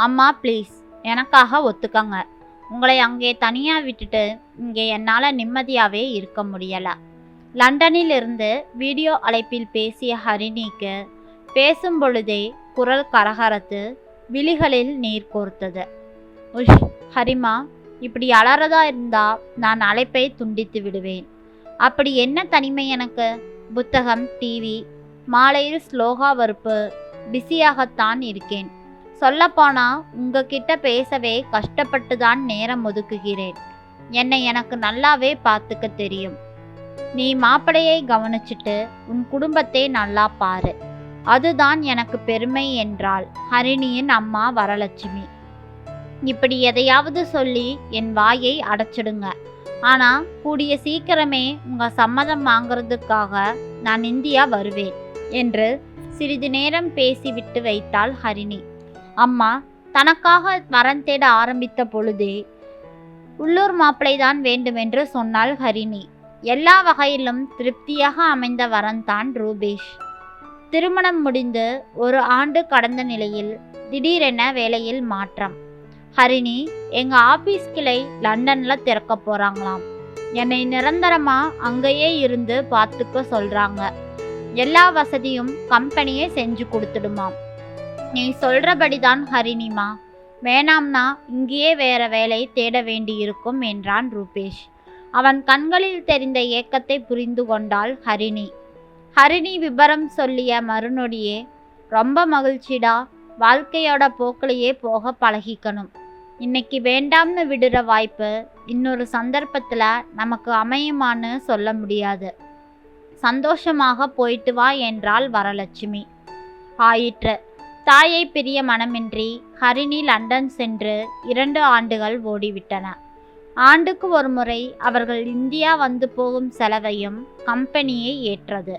அம்மா ப்ளீஸ் எனக்காக ஒத்துக்கங்க. உங்களை அங்கே தனியாக விட்டுட்டு இங்கே என்னால் நிம்மதியாகவே இருக்க முடியலை. லண்டனில் இருந்து வீடியோ அழைப்பில் பேசிய ஹரிணிக்கு பேசும் பொழுதே குரல் கரகரத்து, விழிகளில் நீர் கோர்த்தது. உஷ் ஹரிமா, இப்படி அலறதா இருந்தா நான் அழைப்பை துண்டித்து விடுவேன். அப்படி என்ன தனிமை எனக்கு? புத்தகம், டிவி, மாலையில் ஸ்லோகா வறுப்பு, பிஸியாகத்தான் இருக்கேன். சொல்லப்போனா உங்ககிட்ட பேசவே கஷ்டப்பட்டு தான் நேரம் ஒதுக்குகிறேன். என்னை எனக்கு நல்லாவே பார்த்துக்க தெரியும். நீ மாப்பிளையை கவனிச்சிட்டு உன் குடும்பத்தை நல்லா பாரு, அதுதான் எனக்கு பெருமை என்றாள் ஹரிணியின் அம்மா வரலட்சுமி. இப்படி எதையாவது சொல்லி என் வாயை அடைச்சிடுங்க. ஆனால் கூடிய சீக்கிரமே உங்கள் சம்மதம் வாங்கிறதுக்காக நான் இந்தியா வருவேன் என்று சிறிது நேரம் பேசிவிட்டு வைத்தாள் ஹரிணி. அம்மா தனக்காக வரன் தேட ஆரம்பித்த பொழுதே உள்ளூர் மாப்பிளைதான் வேண்டுமென்று சொன்னாள் ஹரிணி. எல்லா வகையிலும் திருப்தியாக அமைந்த வரன்தான் ரூபேஷ். திருமணம் முடிந்து 1 ஆண்டு கடந்த நிலையில் திடீரென வேலையில் மாற்றம். ஹரிணி, எங்கள் ஆஃபீஸ் கிளை லண்டனில் திறக்க போகிறாங்களாம். என்னை நிரந்தரமாக அங்கேயே இருந்து பார்த்துக்க சொல்கிறாங்க. எல்லா வசதியும் கம்பெனியே செஞ்சு கொடுத்துடுமாம். நீ சொல்கிறபடிதான் ஹரிணிமா, வேணாம்னா இங்கேயே வேற வேலை தேட வேண்டியிருக்கும் என்றான் ரூபேஷ். அவன் கண்களில் தெரிந்த ஏக்கத்தை புரிந்து கொண்டாள் ஹரிணி. ஹரிணி விபரம் சொல்லிய மறுநொடியே, ரொம்ப மகிழ்ச்சிடா, வாழ்க்கையோட போக்கிலேயே போக பழகிக்கணும். இன்னைக்கு வேண்டாம்னு விடுற வாய்ப்பு இன்னொரு சந்தர்ப்பத்தில் நமக்கு அமையுமான்னு சொல்ல முடியாது. சந்தோஷமாக போயிட்டு வா என்றாள் வரலட்சுமி. ஆயிற்று. தாயை பிரிய மனமின்றி ஹரிணி லண்டன் சென்று 2 ஆண்டுகள் ஓடிவிட்டன. ஆண்டுக்கு ஒரு முறை அவர்கள் இந்தியா வந்து போகும் செலவையும் கம்பெனியை ஏற்றது.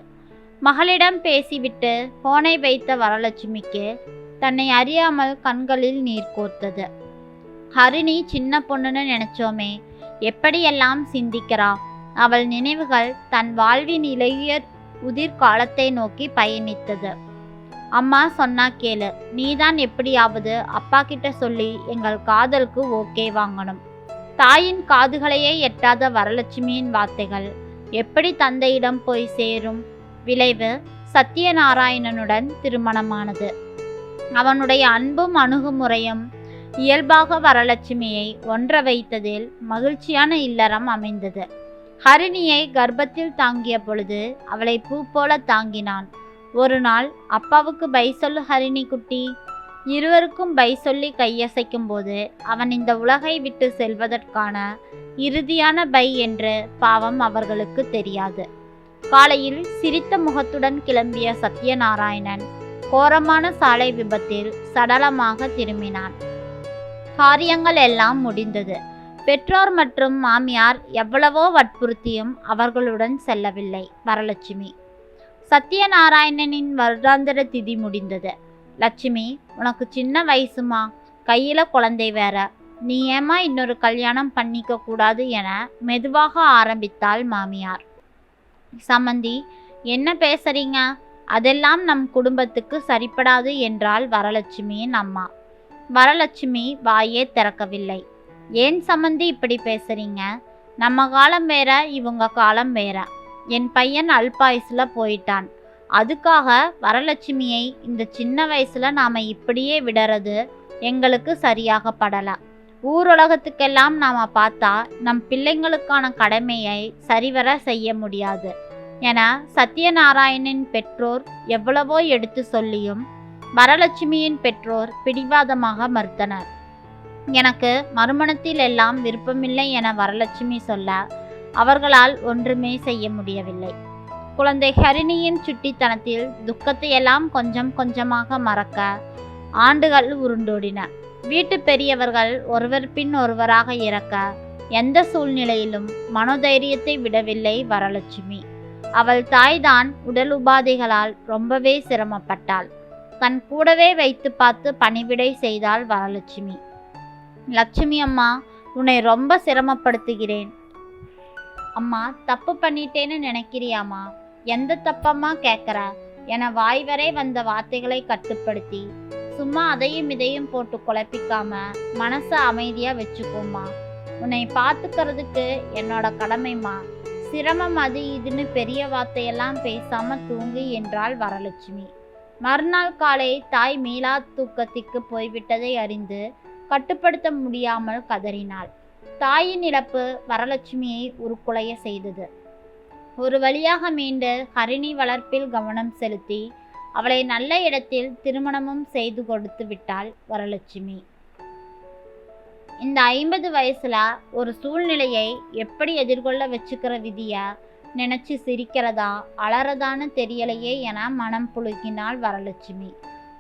மகளிடம் பேசிவிட்டு போனை வைத்த வரலட்சுமிக்கு தன்னை அறியாமல் கண்களில் நீர் கோர்த்தது. ஹரிணி சின்ன பொண்ணுன்னு நினைச்சோமே, எப்படியெல்லாம் சிந்திக்கிறா. அவள் நினைவுகள் தன் வாழ்வின் இளைய உதிர்காலத்தை நோக்கி பயணித்தது. அம்மா சொன்னா கேளு, நீதான் எப்படியாவது அப்பா கிட்ட சொல்லி எங்கள் காதலுக்கு ஓகே வாங்கணும். தாயின் காதுகளையே எட்டாத வரலட்சுமியின் வார்த்தைகள் எப்படி தந்தையிடம் போய் சேரும்? விளைவு சத்யநாராயணனுடன் திருமணமானது. அவனுடைய அன்பும் அணுகுமுறையும் இயல்பாக வரலட்சுமியை ஒன்ற வைத்ததில் மகிழ்ச்சியான இல்லறம் அமைந்தது. ஹரிணியை கர்ப்பத்தில் தாங்கிய பொழுது அவளை பூ போல தாங்கினான். ஒரு நாள், அப்பாவுக்கு பை சொல்லு ஹரிணி குட்டி. இருவருக்கும் பை சொல்லி கையசைக்கும் போது அவன் இந்த உலகை விட்டு செல்வதற்கான இறுதியான பை என்று பாவம் அவர்களுக்கு தெரியாது. காலையில் சிரித்த முகத்துடன் கிளம்பிய சத்யநாராயணன் கோரமான சாலை விபத்தில் சடலமாக திரும்பினான். காரியங்கள் எல்லாம் முடிந்தது. பெற்றோர் மற்றும் மாமியார் எவ்வளவோ வற்புறுத்தியும் அவர்களுடன் செல்லவில்லை வரலட்சுமி. சத்யநாராயணனின் வருடாந்திர திதி முடிந்தது. லட்சுமி, உனக்கு சின்ன வயசுமா, கையில குழந்தை வேற, நீ ஏமா இன்னொரு கல்யாணம் பண்ணிக்க கூடாது என மெதுவாக ஆரம்பித்தாள் மாமியார். சம்மந்தி, என்ன பேசுறீங்க? அதெல்லாம் நம் குடும்பத்துக்கு சரிப்படாது என்றாள் வரலட்சுமியின் அம்மா. வரலட்சுமி வாயே திறக்கவில்லை. ஏன் சம்மந்தி இப்படி பேசுறீங்க? நம்ம காலம் வேற, இவங்க காலம் வேற. என் பையன் அல்பாயுசுல போயிட்டான். அதுக்காக வரலட்சுமியை இந்த சின்ன வயசுல நாம இப்படியே விடுறது எங்களுக்கு சரியாக படல. ஊருலகத்துக்கெல்லாம் நாம பார்த்தா நம் பிள்ளைங்களுக்கான கடமையை சரிவர செய்ய முடியாது என சத்யநாராயணனின் பெற்றோர் எவ்வளவோ எடுத்து சொல்லியும் வரலட்சுமியின் பெற்றோர் பிடிவாதமாக மறுத்தனர். எனக்கு மறுமணத்தில் எல்லாம் விருப்பமில்லை என வரலட்சுமி சொல்ல அவர்களால் ஒன்றுமே செய்ய முடியவில்லை. குழந்தை ஹரிணியின் சுட்டித்தனத்தில் துக்கத்தையெல்லாம் கொஞ்சம் கொஞ்சமாக மறக்க ஆண்டுகள் உருண்டோடின. வீட்டு பெரியவர்கள் ஒருவர் பின் ஒருவராக இறக்க எந்த சூழ்நிலையிலும் மனோதைரியத்தை விடவில்லை வரலட்சுமி. அவள் தாய்தான் உடல் உபாதைகளால் ரொம்பவே சிரமப்பட்டாள். தன் கூடவே வைத்து பார்த்து பணிவிடை செய்தாள் வரலட்சுமி. லட்சுமி அம்மா, உன்னை ரொம்ப சிரமப்படுத்துகிறேன். அம்மா, தப்பு பண்ணிட்டேன்னு நினைக்கிறியாம்மா? எந்த தப்பம்மா கேட்குற என வாய் வரை வந்த வார்த்தைகளை கட்டுப்படுத்தி சும்மா அதையும் இதையும் போட்டு குழப்பிக்காம மனசை அமைதியா வச்சுக்கோமா. உன்னை பார்த்துக்கிறதுக்கு என்னோட கடமைமா. சிரமம் அது இதுன்னு பெரிய வார்த்தையெல்லாம் பேசாம தூங்கு என்றாள் வரலட்சுமி. மறுநாள் காலை தாய் மீளா தூக்கத்திற்கு போய்விட்டதை அறிந்து கட்டுப்படுத்த முடியாமல் கதறினாள். தாயின் இழப்பு வரலட்சுமியை உருக்குலைய செய்தது. ஒரு வழியாக மீண்டு ஹரிணி வளர்ப்பில் கவனம் செலுத்தி அவளை நல்ல இடத்தில் திருமணமும் செய்து கொடுத்து விட்டாள் வரலட்சுமி. இந்த 50 வயசுல ஒரு சூழ்நிலையை எப்படி எதிர்கொள்ள வச்சுக்கிற விதிய நினைச்சு சிரிக்கிறதா அலறதான்னு தெரியலையே என மனம் புழுகினாள் வரலட்சுமி.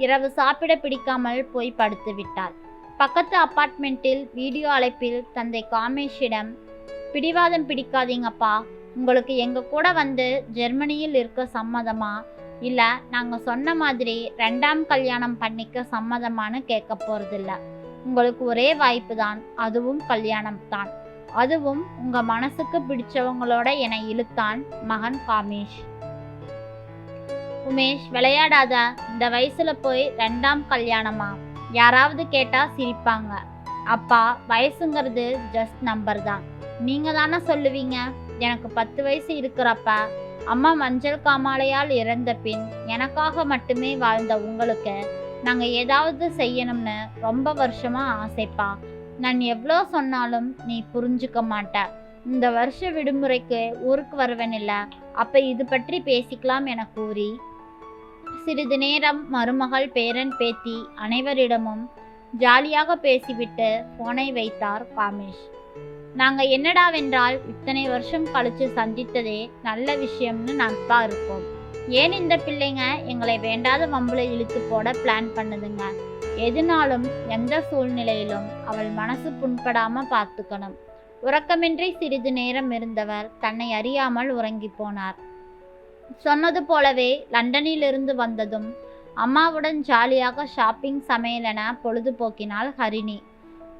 இரவு சாப்பிட பிடிக்காமல் போய் படுத்து விட்டாள். பக்கத்து அப்பார்ட்மெண்ட்டில் வீடியோ அழைப்பில் தந்தை காமேஷிடம், பிடிவாதம் பிடிக்காதீங்கப்பா, உங்களுக்கு எங்க கூட வந்து ஜெர்மனியில் இருக்க சம்மதமா, இல்லை நாங்கள் சொன்ன மாதிரி 2ஆம் கல்யாணம் பண்ணிக்க சம்மதமானு கேட்க போறதில்ல. உங்களுக்கு ஒரே வாய்ப்பு தான், அதுவும் கல்யாணம் தான். அதுவும் உங்க மனசுக்கு பிடிச்சவங்களோட என இழுத்தான் மகன் காமேஷ். உமேஷ், விளையாடாத, இந்த வயசுல போய் 2ஆம் கல்யாணமா? யாராவது கேட்டா சிரிப்பாங்க. அப்பா, வயசுங்கிறது ஜஸ்ட் நம்பர் தான். நீங்க தானே சொல்லுவீங்க. எனக்கு 10 வயசு இருக்கிறப்ப அம்மா மஞ்சள் காமாலையால் இறந்த பின் எனக்காக மட்டுமே வாழ்ந்த உங்களுக்கு நாங்கள் ஏதாவது செய்யணும்னு ரொம்ப வருஷமா ஆசைப்பா. நான் எவ்வளோ சொன்னாலும் நீ புரிஞ்சுக்க மாட்ட. இந்த வருஷ விடுமுறைக்கு ஊருக்கு வருவேன் இல்லை, அப்போ இது பற்றி பேசிக்கலாம் என கூறி சிறிது நேரம் மருமகள், பேரன், பேத்தி அனைவரிடமும் ஜாலியாக பேசிவிட்டு போனை வைத்தார் காமேஷ். நாங்கள் என்னடாவென்றால் இத்தனை வருஷம் கழிச்சு சந்தித்ததே நல்ல விஷயம்னு நட்பா இருக்கோம். ஏன் இந்த பிள்ளைங்க எங்களை வேண்டாத வம்புல இழுத்து போட பிளான் பண்ணுதுங்க. எதுனாலும் எந்த சூழ்நிலையிலும் அவள் மனசு புண்படாம பார்த்துக்கணும். உறக்கமின்றி சிறிது நேரம் இருந்தவர் தன்னை அறியாமல் உறங்கி போனார். சொன்னது போலவே லண்டனிலிருந்து வந்ததும் அம்மாவுடன் ஜாலியாக ஷாப்பிங், சமையல் என பொழுதுபோக்கினாள் ஹரிணி.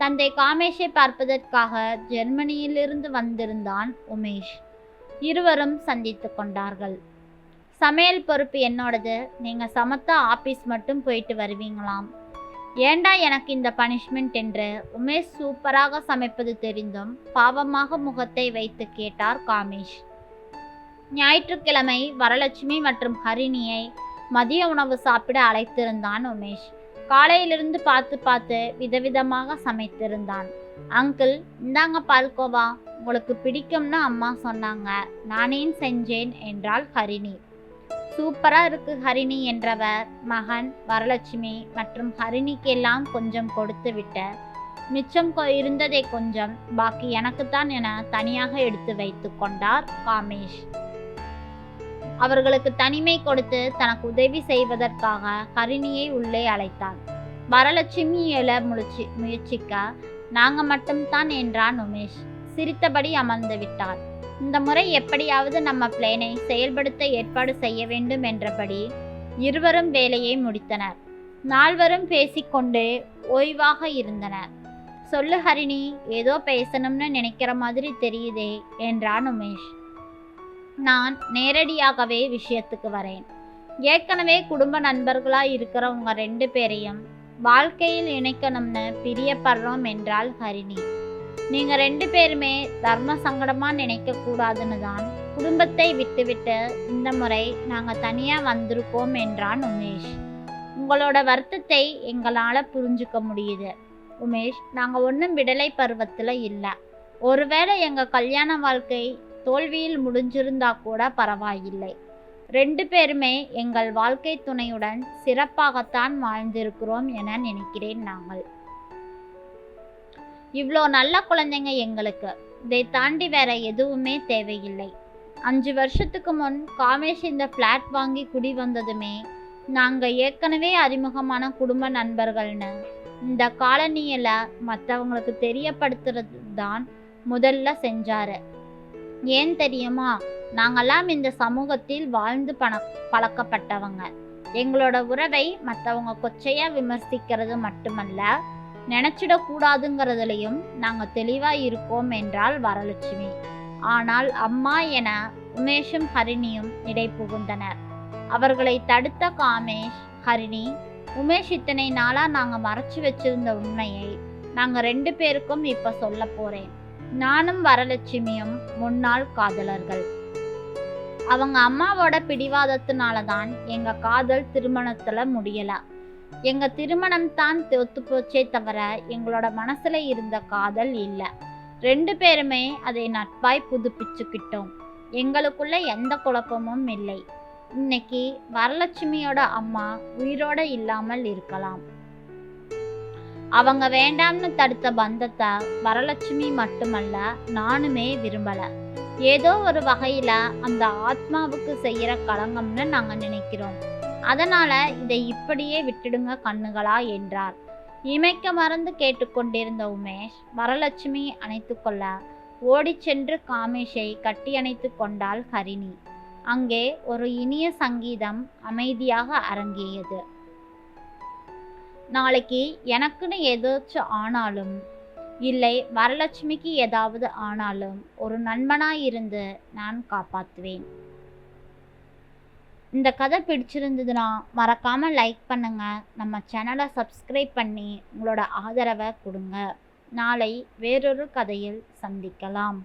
தந்தை காமேஷை பார்ப்பதற்காக ஜெர்மனியிலிருந்து வந்திருந்தான் உமேஷ். இருவரும் சந்தித்து கொண்டார்கள். சமையல் பொறுப்பு என்னோடது, நீங்க சமத்தா ஆபீஸ் மட்டும் போயிட்டு வருவீங்களாம். ஏண்டா எனக்கு இந்த பனிஷ்மெண்ட் என்று உமேஷ் சூப்பராக சமைப்பது தெரிந்தும் பாவமாக முகத்தை வைத்து கேட்டார் காமேஷ். ஞாயிற்றுக்கிழமை வரலட்சுமி மற்றும் ஹரிணியை மதிய உணவு சாப்பிட அழைத்திருந்தான் உமேஷ். காலையிலிருந்து பார்த்து பார்த்து விதவிதமாக சமைத்திருந்தான். அங்கிள், இந்தாங்க பால்கோவா, உங்களுக்கு பிடிக்கும்னு அம்மா சொன்னாங்க, நானே செஞ்சேன் என்றாள் ஹரிணி. சூப்பரா இருக்கு ஹரிணி என்றவர் மகன் வரலட்சுமி மற்றும் ஹரிணிக்கெல்லாம் கொஞ்சம் கொடுத்து விட்ட மிச்சம் இருந்ததை கொஞ்சம் பாக்கி எனக்குத்தான் என தனியாக எடுத்து வைத்து கொண்டார் காமேஷ். அவர்களுக்கு தனிமை கொடுத்து தனக்கு உதவி செய்வதற்காக ஹரிணியை உள்ளே அழைத்தான். வரலட்சுமி எழ முயற்சிக்க நாங்க மட்டும்தான் என்றான் உமேஷ். சிரித்தபடி அமர்ந்து விட்டார். இந்த முறை எப்படியாவது நம்ம பிளேனை செயல்படுத்த ஏற்பாடு செய்ய வேண்டும் என்றபடி இருவரும் வேலையை முடித்தனர். நால்வரும் பேசிக்கொண்டு ஓய்வாக இருந்தனர். சொல்லு ஹரிணி, ஏதோ பேசணும்னு நினைக்கிற மாதிரி தெரியுதே என்றான் உமேஷ். நான் நேரடியாகவே விஷயத்துக்கு வரேன். ஏற்கனவே குடும்ப நண்பர்களா இருக்கிறவங்க 2 பேரையும் வாழ்க்கையில் இணைக்கணும்னு பிரியப்படுறோம் என்றாள் ஹரிணி. நீங்க 2 பேருமே தர்ம சங்கடமா நினைக்க கூடாதுன்னு தான் குடும்பத்தை விட்டுவிட்டு இந்த முறை நாங்க தனியா வந்திருக்கோம் என்றான் உமேஷ். உங்களோட வருத்தத்தை எங்களால புரிஞ்சுக்க முடியுது உமேஷ். நாங்க ஒன்றும் விடலை பருவத்துல இல்லை. ஒருவேளை எங்க கல்யாண வாழ்க்கை தோல்வியில் முடிஞ்சிருந்தா கூட பரவாயில்லை. 2 பேருமே எங்கள் வாழ்க்கை துணையுடன் சிறப்பாகத்தான் வாழ்ந்திருக்கிறோம் என நினைக்கிறேன். நாங்கள் இவ்வளோ நல்ல குழந்தைங்க எங்களுக்கு. இதை தாண்டி வேற எதுவுமே தேவையில்லை. 5 வருஷத்துக்கு முன் காமேஷ் இந்த ஃப்ளாட் வாங்கி குடி வந்ததுமே நாங்கள் ஏற்கனவே அறிமுகமான குடும்ப நண்பர்கள்னு இந்த காலனியில் மற்றவங்களுக்கு தெரியப்படுத்துறது தான் முதல்ல செஞ்சாரு. ஏன் தெரியுமா, நாங்கெல்லாம் இந்த சமூகத்தில் வாழ்ந்து பழக்கப்பட்டவங்க. எங்களோட உறவை மற்றவங்க கொச்சையா விமர்சிக்கிறது மட்டுமல்ல, நினைச்சிடக்கூடாதுங்கிறதுலையும் நாங்கள் தெளிவாக இருக்கோம் என்றாள் வரலட்சுமி. ஆனால் அம்மா என உமேஷும் ஹரிணியும் இடை புகுந்தனர். அவர்களை தடுத்த காமேஷ், ஹரிணி, உமேஷ் இத்தனை நாளாக நாங்கள் மறைச்சு வச்சிருந்த உண்மையை நாங்கள் 2 பேருக்கும் இப்போ சொல்ல போகிறேன். நானும் வரலட்சுமியும் முன்னாள் காதலர்கள். அவங்க அம்மாவோட பிடிவாதத்தினால தான் எங்கள் காதல் திருமணத்தில் முடியலை. எங்கள் திருமணம் தான் ஒத்து போச்சே தவிர எங்களோட மனசில் இருந்த காதல் இல்லை. 2 பேருமே அதை நட்பாய் புதுப்பிச்சுக்கிட்டோம். எங்களுக்குள்ள எந்த குழப்பமும் இல்லை. இன்னைக்கு வரலட்சுமியோட அம்மா உயிரோட இல்லாமல் இருக்கலாம். அவங்க வேண்டாம்னு தடுத்த பந்தத்தை வரலட்சுமி மட்டுமல்ல, நானுமே விரும்பல. ஏதோ ஒரு வகையில அந்த ஆத்மாவுக்கு செய்யற களங்கம்னு நாங்க நினைக்கிறோம். அதனால இதை இப்படியே விட்டுடுங்க கண்ணுகளா என்றார். இமைக்க மறந்து கேட்டுக்கொண்டிருந்த உமேஷ் வரலட்சுமி அணைத்து கொள்ள ஓடிச் சென்று காமேஷை கட்டி அணைத்து கொண்டாள் ஹரிணி. அங்கே ஒரு இனிய சங்கீதம் அமைதியாக அரங்கேறியது. நாளைக்கு எனக்குன்னு ஏதாச்சும் ஆனாலும் இல்லை வரலட்சுமிக்கு ஏதாவது ஆனாலும் ஒரு நண்பனாயிருந்து நான் காப்பாற்றுவேன். இந்த கதை பிடிச்சிருந்ததுன்னா மறக்காமல் லைக் பண்ணுங்க. நம்ம சேனலை சப்ஸ்கிரைப் பண்ணி உங்களோட ஆதரவை கொடுங்க. நாளை வேறொரு கதையில் சந்திக்கலாம்.